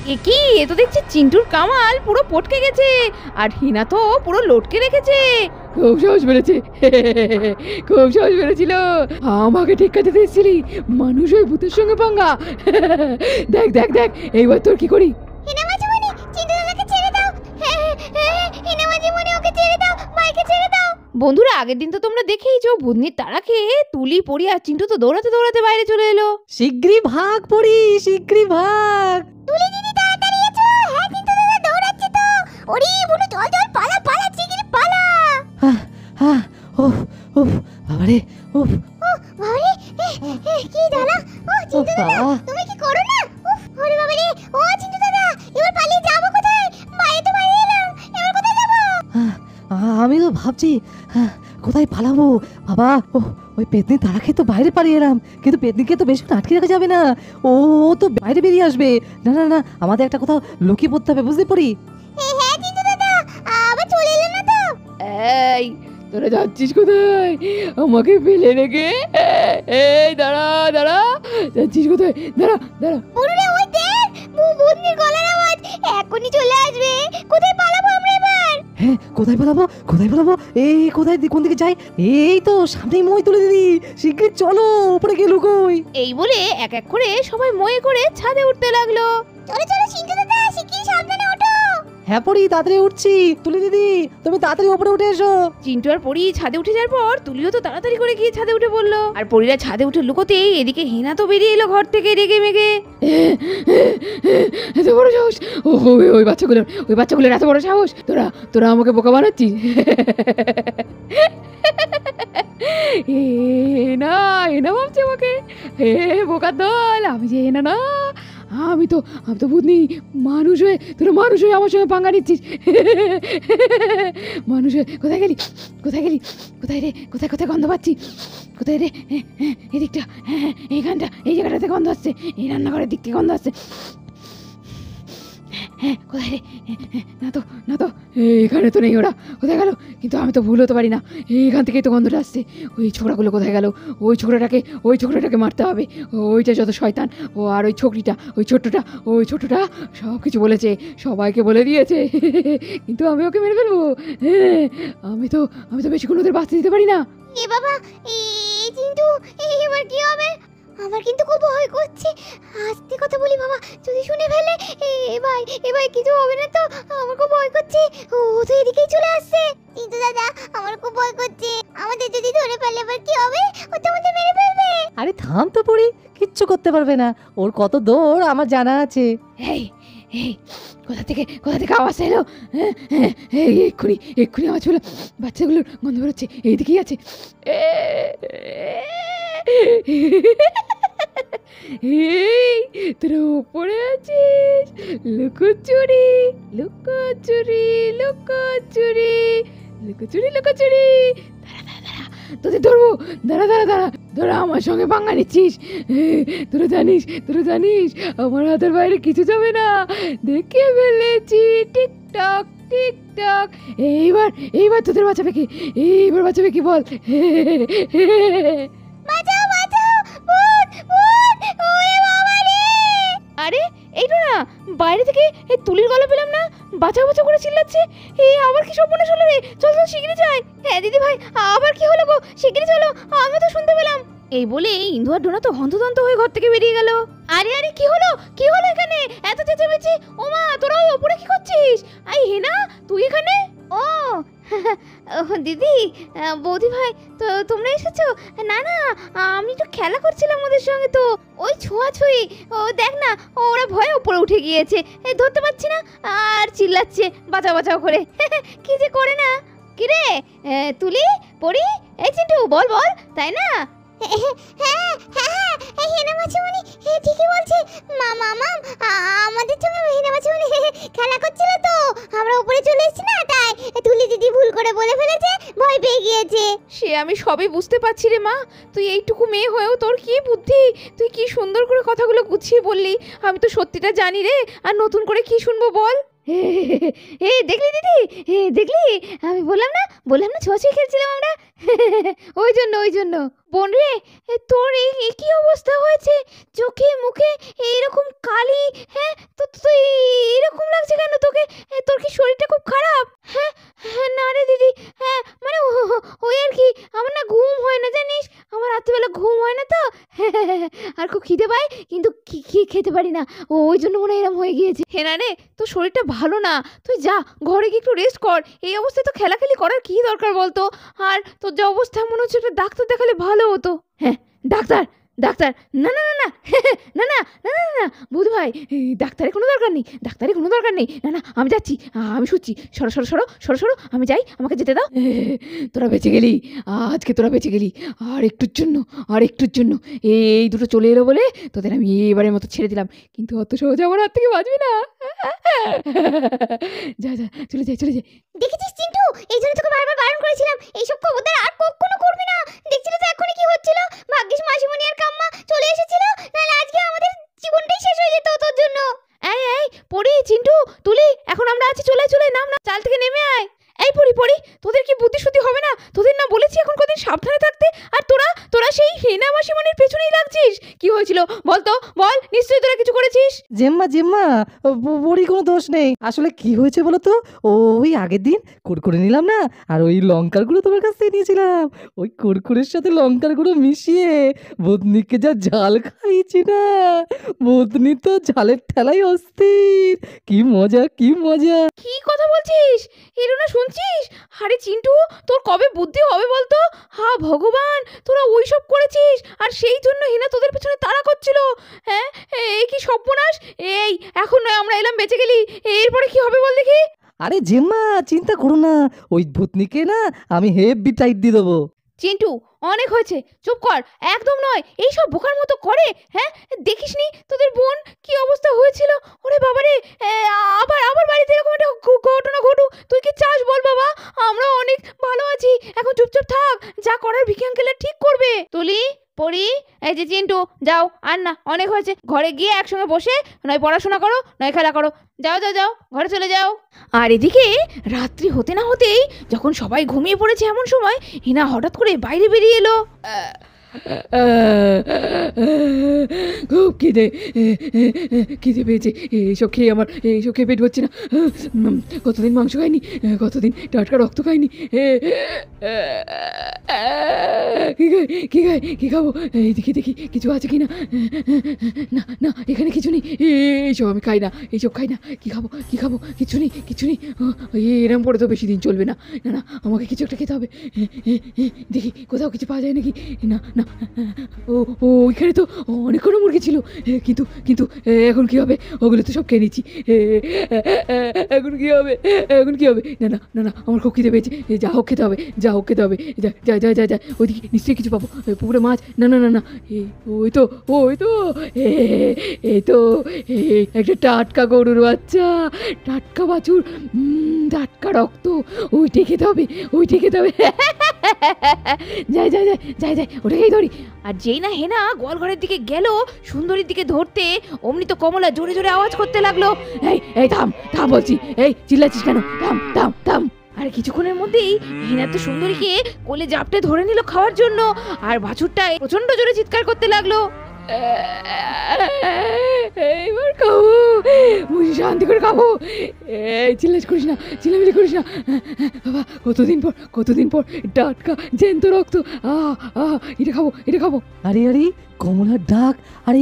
কি এ তো দেখছি চিন্টুর কামাল পুরো পটকে গেছে, আর হিনা তো পুরো লটকে রেখেছে। খুব সাহস বেড়েছে, খুব সাহস বেড়েছিল। আমাকে টেক্কা দিতে এসেছিলি, মানুষ ওই ভূতের সঙ্গে পাঙ্গা। দেখ দেখ দেখ এইবার তোর কি করি। বন্ধুরা, আগের দিন তো তোমরা দেখেইছো ভূতনির তাড়া খেয়ে তুলি পড়ি আর চিন্টু তো দৌড়াতে দৌড়াতে বাইরে চলে এলো। শিগগিরই ভাগ পড়ি, শিগগিরই ভাগ। তুলি দিদি তাড়াতাড়ি এসো। হ্যাঁ চিন্টু দাদা দৌড়াচ্ছে তো। ওরে বুনু চল চল পালা পালা শিগগিরই পালা। হ্যাঁ উফ উফ বাবারে উফ। বাবারে কি দাঁড়া। ও চিন্টু দাদা তুমি কি করো না। উফ ওরে বাবারে। ও চিন্টু দাদা এবার পালিয়ে যাবো কোথায়? বাইরে তো বাইরে এলাম, এবার কোথায় যাবো? আমি তো ভাবছি কোথায় পালাবো বাবা। ওই পেতনি তারা খেয়ে তো বাইরে পালিয়ে এলাম, কিন্তু পেতনিকে তো বেশি আটকে রাখা যাবে না। ও তো বাইরে বেরিয়ে আসবে। না না না, আমাদের একটা কোথাও লুকিয়ে পড়তে হবে, বুঝতে পারি। হ্যাঁ চিন্টু দাদা আবার চলে এলো না তো? এই তোরা যাচ্ছিস কোথায় আমাকে ফেলে রেখে? এই দাঁড়া দাঁড়া, যাচ্ছিস কোথায়? দাঁড়া দাঁড়া। ওরে ওই দেখ ভূতনির গলার আওয়াজ, এখনই চলে আসবে। কোথায় পালাবো আমরা এবার? হ্যাঁ কোথায় পালাবো, কোথায় পালাবো? এই কোথায়, কোন দিকে যাই? এই তো সামনেই মই তুলে দিদি, শিগগির চলো উপরে গিয়ে লুকোই। এই বলে এক এক করে সবাই ময়ে করে ছাদে উঠতে লাগলো। চলো চলো চিন্টু দাদা শিগগিরই সাবধানে ওঠো। হ্যাঁ পড়ি তাড়াতাড়ি উঠছি। তুলে দিদি তুমি তাড়াতাড়ি উপরে উঠে এসো। চিন্টু আর পরি ছাদে উঠে যাওয়ার পর তুলিও তো তাড়াতাড়ি করে গিয়ে ছাদে উঠে পড়লো। আর পরিরা ছাদে উঠে লুকোতেই এদিকে হিনা তো বেরিয়ে এলো ঘর থেকে রেগে মেগে। এত বড় সাহস! ওই বাচ্চাগুলোর এত বড় সাহস! তোরা আমাকে বোকা বানাচ্ছিস। এনা ভাবছে আমাকে বোকার দল। আমি যে এনা না, আমি তো ভূতনি। মানুষ হয়ে তোরা মানুষ হয়ে আমার সঙ্গে পাঙ্গা নিচ্ছিস। মানুষ হয়ে কোথায় গেলি, কোথায় গেলি, কোথায় রে, কোথায় কোথায় গন্ধ পাচ্ছি, কোথায় রে? এদিকটা, হ্যাঁ এইখানটা, এই জায়গাটাতে গন্ধ আসছে, এই রান্নাঘরের দিক থেকে গন্ধ আসছে। হ্যাঁ কোথায় রে? না তো এখানে তো নেই ওরা, কোথায় গেল? কিন্তু আমি তো ভুল হতে পারি না, এইখান থেকেই তো গন্ধটা আসছে। ওই ছোকরাগুলো কোথায় গেল? ওই ছোকরাটাকে মারতে হবে। ওইটা যত শয়তান, ও আর ওই ছোকরিটা, ওই ছোট্টটা সব কিছু বলেছে, সবাইকে বলে দিয়েছে। কিন্তু আমি ওকে মেরে ফেলবো। আমি তো বেশিক্ষণ ওদের বাঁচতে দিতে পারি না। এ বাবা এই চিন্টু এবার কি হবে? আমার কিন্তু খুব ভয় করছে। আস্তে কথা বলি বাবা, যদি শুনে ফেলে। এবার কিছু হবে না তো? আমার খুব ভয় করছে। ও তো এদিকেই চলে আসছে। চিন্টু দাদা আমার খুব ভয় করছে, আমাদের যদি ধরে ফেলে এবার কি হবে? ও তো আমাদের মেরে ফেলবে। আরে থাম তো পড়ি, কিচ্ছু করতে পারবে না। ওর কত দৌড় আমার জানা আছে। এই কোথা থেকে আওয়াজ এলো? এক্ষুনি আওয়াজ হলো, বাচ্চাগুলোর গন্ধ বেরোচ্ছে, এইদিকেই আছে। তোরা উপরে আছিস? লুকোচুরি লুকোচুরি লুকোচুরি লুকোচুরি লুকোচুরি। দাঁড়া তোদের ধরবো। দাঁড়া আমার সঙ্গে পাঙ্গা নিচ্ছিস। তোরা জানিস আমার হাতের বাইরে কিছু যাবে না। দেখে ফেলেছি, টিকটক টিকটক। এইবার তোদের বাঁচাবে কি? এইবার বাঁচাবে কি বল? বাঁচাও বাঁচাও, ভূত ভূত! ওরে বাবা রে! আরে এইটা না, বাইরে থেকে এই তুলির গলা পেলাম না, বাঁচাও করে চিল্লাচ্ছে। আবার কি সর্বনাশ হলো রে? চল শিগগিরই যাই। হ্যাঁ দিদি ভাই, আবার কি হলো গো? শিগগিরই চলো, আমি তো শুনতে পেলাম। এই বলে ইন্দু আর ডোনা তো হন্তদন্ত হয়ে ঘর থেকে বেরিয়ে গেল। আরে কি হলো এখানে? এত চেঁচামেচি! ও মা, তোরা ওই ওপরে কি করছিস? হেনা তুই এখানে? ও দিদি, বৌদি ভাই, তো তোমরা এসেছো? না আমি একটু খেলা করছিলাম ওদের সঙ্গে, তো ওই ছোঁয়াছুঁই। ও দেখ না, ওরা ভয়ে উপরে উঠে গিয়েছে, ধরতে পারছি না, আর চিল্লাচ্ছে বাঁচাও করে। কি যে করে না। কি রে তুলি, পড়ি, এই চিন্টু বল, তাই না? হ্যাঁ হেনা মাছুমণি ঠিকই বলছে। মামা আমাদের সঙ্গে হেনা মাছুমণি খেলা করছিল, তো আমরা উপরে চলে এসেছি না, তাই তুলি দিদি ভুল করে বলে ফেলেছে, ভয় পেয়ে গিয়েছে। সে আমি সবই বুঝতে পারছি রে মা, তুই এইটুকু মেয়ে হয়েও তোর কি বুদ্ধি! তুই কি সুন্দর করে কথাগুলো গুছিয়ে বললি। আমি তো সত্যিটা জানি রে, আর নতুন করে কি শুনবো বল? দেখলি দিদি, দেখলি আমি বললাম না ছোঁয়াছুঁই খেলছিলাম আমরা। ওই জন্য বোন রে, তোর এই কি অবস্থা হয়েছে? চোখে মুখে এইরকম কালি, হ্যাঁ তো তুই খেতে পারি না, ওই জন্য মনে হয় এরম হয়ে গিয়েছে। হেনা রে, তোর শরীরটা ভালো না, তুই যা ঘরে গিয়ে একটু রেস্ট কর। এই অবস্থায় তো খেলাখেলি করার কি দরকার বলতো? আর তোর যা অবস্থা মনে হচ্ছে একটা ডাক্তার দেখালে ভালো হতো। হ্যাঁ, ডাক্তার ডাক্তার, না না না না না না না না না বুধ ভাই, ডাক্তারের কোনো দরকার নেই, ডাক্তারের কোনো দরকার নেই। না না, আমি যাচ্ছি, আমি শুচ্ছি। সরো সরো সরো সরো সরো, আমি যাই, আমাকে যেতে দাও। তোরা বেঁচে গেলি, আজকে তোরা বেঁচে গেলি। আর একটুর জন্য, আর একটুর জন্য এই দুটো চলে এলো বলে তোদের আমি এবারের মতো ছেড়ে দিলাম, কিন্তু অত সহজে আমার হাত থেকে বাঁচবি না। যা যা, চলে যাই চলে যাই। দেখেছিস চিন্টু, এই জন্য তোকে বারবার বারণ করেছিলাম এইসব খবরদার আর কখনো করবি না। দেখছিলি তো এখনই কি হচ্ছিল? ভাগ্যিস মাসিমণি আর কাম্মা চলে এসেছিল, নাহলে আজকে আমাদের জীবনটাই শেষ হয়ে যেত তোর জন্য। এই এই পড়ি, চিন্টু, তুলি, এখন আমরা আছি, চলে চলে নাম না, চাল থেকে নেমে আয়। এই পড়ি পড়ি, তোদের কি বুদ্ধি শুদ্ধি হবে না? তোদের না বলেছি এখন কদিন সাবধানে থাকতে, আর তোরা তোরা সেই হেনা মাসিমণির পেছনেই লাগছিস। কি হয়েছিল বল তো, বল, নিশ্চয়ই তোরা কিছু করেছিস। জেম্মা জেম্মা, বড়ি কোনো দোষ নেই। আসলে কি হয়েছে বলো তো, ওই আগের দিন কুরকুরে নিলাম না, আর ওই লঙ্কার গুঁড়ো তোমার কাছ থেকে নিয়েছিলাম। ওই কুরকুরের সাথে লঙ্কার গুঁড়ো মিশিয়ে ভূতনিকে যা ঝাল খাইছি না, ভূতনি তো ঝালের ঠেলাই অস্থির। কি মজা কি মজা। কি কথা বলছিস? এরো না শুনছিস? আরে চিন্টু, তোর কবে বুদ্ধি হবে বলতো? হা ভগবান, তোরা ওইসব করেছিস, আর সেই জন্য হিনা তোদের পেছনে তাড়া করছিল। হ্যাঁ, এই কি সর্বনাশ! এই এখন নয় আমরা এলাম, বেঁচে গেলি, এরপরে কি হবে বল দেখি। আরে জেম্মা, চিন্তা করো না, ওই ভূতনিকে না আমি হেভি টাইট দিয়ে দেবো। চিন্টু, অনেক হয়েছে, চুপ কর, একদম নয়, এইসব বোকার মতো করে। হ্যাঁ, দেখিসনি তোদের বোন কি অবস্থা হয়েছিল? ওরে বাবারে, আবার আবার বাড়িতে এরকম একটা ঘটনা ঘটুক, তুই কি চাস বল বাবা? আমরা অনেক ভালো আছি, এখন চুপচাপ থাক, যা করার ভিকি আঙ্কেলের ঠিক করবে। তুলি, পড়ি, এই যে চিন্টু, যাও, আর না, অনেক হয়েছে, ঘরে গিয়ে একসঙ্গে বসে নয় পড়াশোনা করো নয় খেলা করো। যাও যাও যাও, ঘরে চলে যাও। আর এদিকে রাত্রি হতে না হতেই যখন সবাই ঘুমিয়ে পড়েছে এমন সময় হিনা হঠাৎ করে বাইরে বেরিয়ে এলো। খুব খিদে, খিদে পেয়েছে, এইসব খেয়ে আমার, এইসব খেয়ে পেট ভরছে না। কতদিন মাংস খাইনি, কতদিন টাটকা রক্ত খাইনি। কি খাবো? দেখি দেখি কিছু আছে কি না। না না, এখানে কিছু নেই, এইসব আমি খাই না, এইসব খাই না। কি খাবো কি খাবো? কিছু নেই কিছু নেই। এরম করে তো বেশি দিন চলবে না। না না, আমাকে কিছু একটা খেতে হবে। দেখি কোথাও কিছু পাওয়া যায় নাকি। না না, ওইখানে তো অনেকগুলো মুরগি ছিল, কিন্তু কিন্তু এখন কি হবে? ওগুলো তো সব খেয়ে নিচ্ছি। এখন কি হবে? এখন কি হবে? না না না না, আমার খুব খিদে পেয়েছে, যা হোক খেতে হবে, যা হোক খেতে হবে। যা যা যা যা যা, ওইদিকে নিশ্চয়ই কিছু পাবো, পুকুরে মাছ। না না না না, ওই তো ওই তো, এই তো একটা টাটকা গরুর বাচ্চা, টাটকা বাছুর, টাটকা রক্ত, ওইটাই খেতে হবে, ওইটাই খেতে হবে। যাই যাই যাই যাই যাই, ওটাকেই ধরি। আর যেই না হেনা গোয়াল ঘরের দিকে গেল সুন্দরীর দিকে ধরতে, অমনি তো কমলা জোরে জোরে আওয়াজ করতে লাগলো, এই এই থাম থাম বলছি, এই চিল্লাচ্ছিস কেন? থাম থাম থাম। আর কিছুক্ষণের মধ্যেই হেনা তো সুন্দরীকে কোলে জাপটে ধরে নিল খাওয়ার জন্য, আর বাছুরটা প্রচন্ড জোরে চিৎকার করতে লাগলো, এইবার খাবো, বুঝি শান্তি করে খাবো। এই চিল্লাচ করিস না, চিল্লামিলি করিস না বাবা। কতদিন পর টাটকা জ্যান্ত রক্ত, এটা খাবো, এটা খাবো। আরে আরে, কমলার ডাক! আরে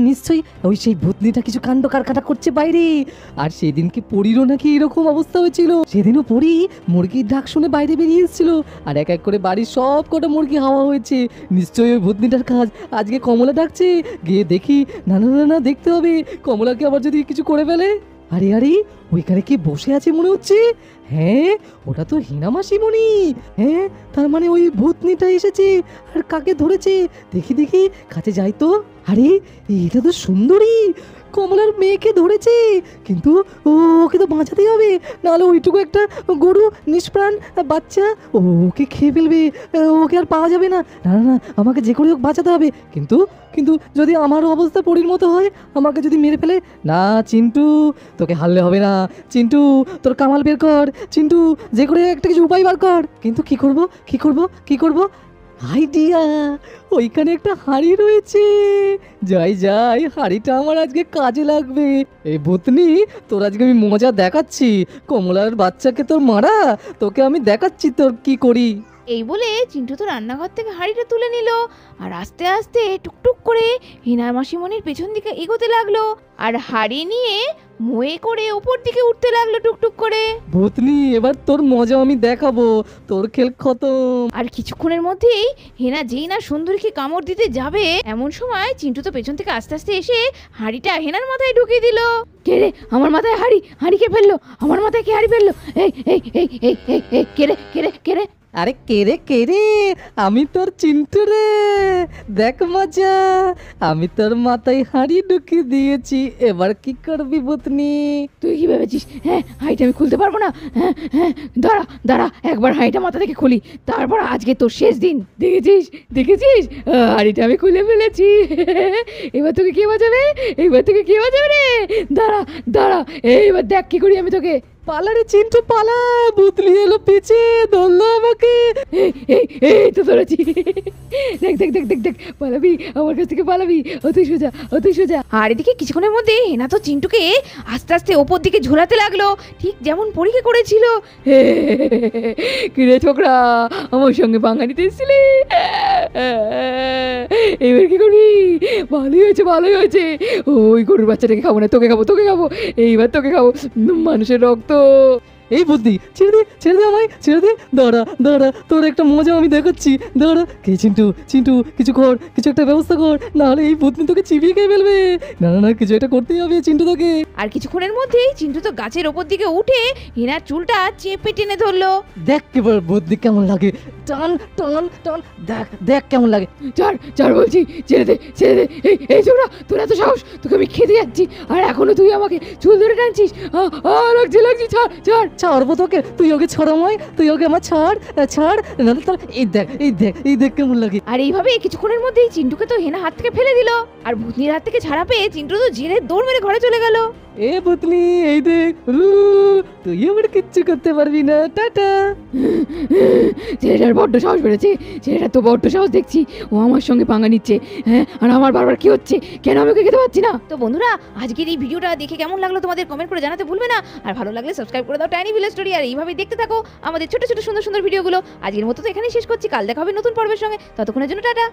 নিশ্চয়ই ওই সেই ভূতনিটা কিছু কাণ্ড কারখানা করছে বাইরে। আর সেদিনকে পরীরও নাকি এরকম অবস্থা হয়েছিল। সেদিনও পরী মুরগির ডাক শুনে বাইরে বেরিয়ে এসেছিল, আর এক এক করে বাড়ির সব কটা মুরগি হাওয়া হয়েছে। নিশ্চয়ই ওই ভূতনিটার কাজ। আজকে কমলা ডাকছে, গিয়ে দেখি। না না না না, দেখতে হবে, কমলাকে আবার যদি কিছু করে ফেলে। আরে আরে, ওইখানে কি বসে আছে মনে হচ্ছে? হ্যাঁ, ওটা তো হিনা মাসিমণি। হ্যাঁ, তার মানে ওই ভূতনিটা এসেছে, আর কাকে ধরেছে দেখি দেখি, কাছে যাই তো। আরে এটা তো সুন্দরী, কমলার মেয়েকে ধরেছে। কিন্তু ওকে তো বাঁচাতেই হবে, নাহলে ওইটুকু একটা গরু, নিষ্প্রাণ বাচ্চা, ওকে খেয়ে ফেলবে, ওকে আর পাওয়া যাবে না। না না না, আমাকে যে করে হোক বাঁচাতে হবে। কিন্তু কিন্তু যদি আমারও অবস্থা পরীর মতো হয়, আমাকে যদি মেরে ফেলে? না চিন্টু, তোকে হারলে হবে না। চিন্টু, তোর কামাল বের কর। চিন্টু, যে করে একটা কিছু উপায় বার কর। কিন্তু কি করব কি করব কি করব? আইডিয়া! ওইখানে একটা হাঁড়ি রয়েছে। যাই যাই, হাঁড়িটা আমার আজকে কাজে লাগবে। এই ভূতনি, তোর আজকে আমি মজা দেখাচ্ছি। কমলার বাচ্চাকে তোর মারা, তোকে আমি দেখাচ্ছি তোর কি করি। এই বলে চিন্টু তো রান্নাঘর থেকে হাঁড়িটা তুলে নিল আর আস্তে আস্তে টুকটুক করে হেনার মাসিমণির পেছন দিকে এগোতে লাগলো আর হাঁড়ি নিয়ে মুয়ে করে ওপর দিকে উঠতে লাগলো টুকটুক করে। ভূতনি, এবার তোর মজা আমি দেখাবো, তোর খেল খতম। আর কিছুক্ষণের মধ্যেই হেনা যেই না সুন্দরীকে কামড় দিতে যাবে এমন সময় চিন্টু তো পেছন থেকে আস্তে আস্তে এসে হাঁড়িটা হেনার মাথায় ঢুকিয়ে দিল। কে রে, আমার মাথায় হাঁড়ি কে ফেললো? আমার মাথায় কে হাঁড়ি ফেললো? এই এই এই এই এই এই কে রে কে রে কে রে? আরে কে রে, আমি তোর চিন্টু রে, দেখ মজা, আমি তোর মাথায় হাঁড়ি ঢুকিয়ে দিয়েছি, এবার কি করবি ভূতনি? তুই কি ভেবেছিস হ্যাঁ হাঁড়িটা আমি খুলতে পারবো না? হ্যাঁ হ্যাঁ, দাঁড়া দাঁড়া, একবার হাঁড়িটা মাথা থেকে খুলি, তারপর আজকে তোর শেষ দিন। দেখেছিস হাঁড়িটা আমি খুলে ফেলেছি। এবার তোকে কে বাঁচাবে? রে? দাঁড়া দাঁড়া, এইবার দেখ কি করি আমি তোকে। পালা রে চিন্টু পালা, ভূতনি এলো পিছে, ধরলো আমাকে। এই তো ধরেছি। দেখ পালাবি, আমার কাছ থেকে পালাবি, অতই সোজা। আর এদিকে কিছুক্ষণের মধ্যে হেনা তো চিন্টুকে আস্তে আস্তে ওপর দিকে ঝোলাতে লাগলো, ঠিক যেমন পরীকে করেছিল। কিরে ছোকরা, আমার সঙ্গে পাঙ্গা নিতে এসেছিলি, এবার কি করবি? ভালোই হয়েছে, ওই গরুর বাচ্চাটাকে খাবো না, তোকে খাবো, এইবার তোকে খাবো, মানুষের রক্ত। এই বুদ্ধি, ছেড়ে দে আমায়, ছেড়ে দে, দাঁড়া, তোর একটা মজা আমি দেখাচ্ছি, দাঁড়া। কে চিন্টু কিছু কর, কিছু একটা ব্যবস্থা কর, নাহলে এই ভূতনি তোকে চিবিয়ে খেয়ে ফেলবে। না কিছু একটা করতেই হবে চিন্টু তোকে। আর কিছুক্ষণের মধ্যেই চিন্টু তো গাছের ওপর দিকে উঠে হেনার চুলটা চেপে টেনে ধরলো। দেখ এবার বুদ্ধি কেমন লাগে, টান, দেখ কেমন লাগে। ছাড় বলছি, ছেড়ে দে। এই ছোকরা, তোর এত সাহস, তোকে আমি খেতে যাচ্ছি আর এখনো তুই আমাকে চুল ধরে টানছিস। লাগছে, ছাড়বো তোকে, তুই ওকে ছড়াময়, তুই ওকে আমার ছাড়, নাহলে তোর এই দেখ কেমন লাগে। আর এইভাবে কিছুক্ষণের মধ্যেই চিন্টুকে তো হেনা হাত থেকে ফেলে দিল আর ভূতনির হাত থেকে ছাড়া পেয়ে চিন্টু তো জেরে দৌড় মেরে ঘরে চলে গেল। এ ভূতনি, এই দেখ, তুই আমার কিচ্ছু করতে পারবি না, টাটা। ছেলেটার বড্ড সাহস বেড়েছে, ছেলেটার তো বড্ড সাহস দেখছি, ও আমার সঙ্গে পাঙ্গা নিচ্ছে। হ্যাঁ, আর আমার বারবার কি হচ্ছে, কেন আমি ওকে খেতে পাচ্ছি না? তো বন্ধুরা, আজকের এই ভিডিওটা দেখে কেমন লাগলো তোমাদের কমেন্ট করে জানাতে ভুলবে না, আর ভালো লাগলে সাবস্ক্রাইব করে দাও টাইনি ভিলেজ স্টোরি, আর এইভাবে দেখতে থাকো আমাদের ছোট ছোট সুন্দর সুন্দর ভিডিওগুলো। আজকের মতো তো এখানেই শেষ করছি, কাল দেখা হবে নতুন পর্বের সঙ্গে, ততক্ষণের জন্য টাটা।